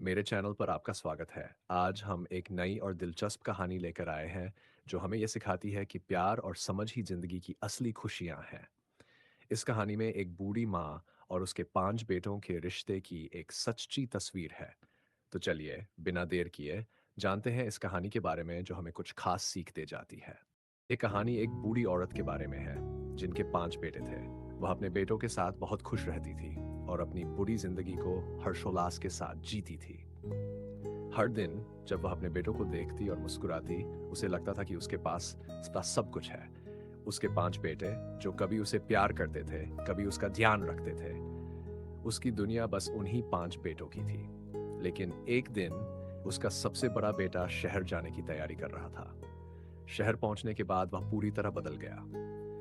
मेरे चैनल पर आपका स्वागत है। आज हम एक नई और दिलचस्प कहानी लेकर आए हैं, जो हमें ये सिखाती है कि प्यार और समझ ही ज़िंदगी की असली खुशियाँ हैं। इस कहानी में एक बूढ़ी माँ और उसके 5 बेटों के रिश्ते की एक सच्ची तस्वीर है। तो चलिए, बिना देर किए, जानते हैं इस कहानी के बारे में जो हमें कुछ खास सीख दे जाती है। ये कहानी एक बूढ़ी औरत के बारे में है, जिनके 5 बेटे थे। वह अपने बेटों के साथ बहुत खुश रहती थी और अपनी बुरी जिंदगी को हर्षोल्लास के साथ जीती थी। हर दिन जब वह अपने बेटों को देखती और मुस्कुराती, उसे लगता था कि उसके पास सब कुछ है। उसके 5 बेटे, जो कभी उसे प्यार करते थे, कभी उसका ध्यान रखते थे। उसकी दुनिया बस उन्हीं 5 बेटों की थी। लेकिन एक दिन उसका सबसे बड़ा बेटा शहर जाने की तैयारी कर रहा था। शहर पहुंचने के बाद वह पूरी तरह बदल गया।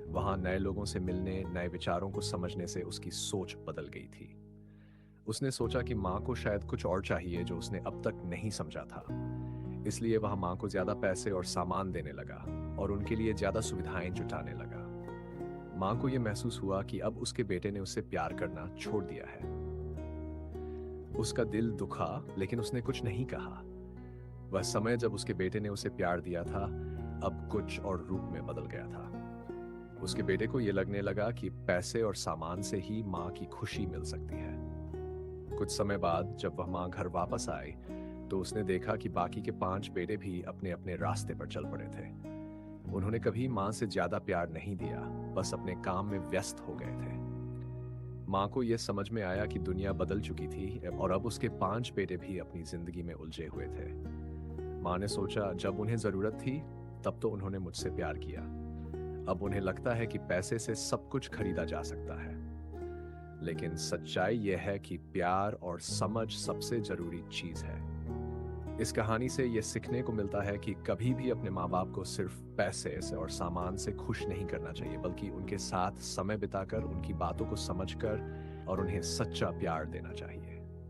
वहां नए लोगों से मिलने, नए विचारों को समझने से उसकी सोच बदल गई थी। उसने सोचा कि माँ को शायद कुछ और चाहिए जो उसने अब तक नहीं समझा था। इसलिए वह माँ को ज्यादा पैसे और सामान देने लगा और उनके लिए ज्यादा सुविधाएं जुटाने लगा। माँ को यह महसूस हुआ कि अब उसके बेटे ने उससे प्यार करना छोड़ दिया है। उसका दिल दुखा, लेकिन उसने कुछ नहीं कहा। वह समय जब उसके बेटे ने उसे प्यार दिया था, अब कुछ और रूप में बदल गया था। उसके बेटे को यह लगने लगा कि पैसे और सामान से ही माँ की खुशी मिल सकती है। कुछ समय बाद जब वह माँ घर वापस आई, तो उसने देखा कि बाकी के 5 बेटे भी अपने अपने रास्ते पर चल पड़े थे। उन्होंने कभी माँ से ज्यादा प्यार नहीं दिया, बस अपने काम में व्यस्त हो गए थे। माँ को यह समझ में आया कि दुनिया बदल चुकी थी और अब उसके 5 बेटे भी अपनी जिंदगी में उलझे हुए थे। माँ ने सोचा, जब उन्हें जरूरत थी तब तो उन्होंने मुझसे प्यार किया। अब उन्हें लगता है कि पैसे से सब कुछ खरीदा जा सकता है। लेकिन सच्चाई यह है कि प्यार और समझ सबसे जरूरी चीज है। इस कहानी से यह सीखने को मिलता है कि कभी भी अपने माँ बाप को सिर्फ पैसे से और सामान से खुश नहीं करना चाहिए, बल्कि उनके साथ समय बिताकर, उनकी बातों को समझकर और उन्हें सच्चा प्यार देना चाहिए।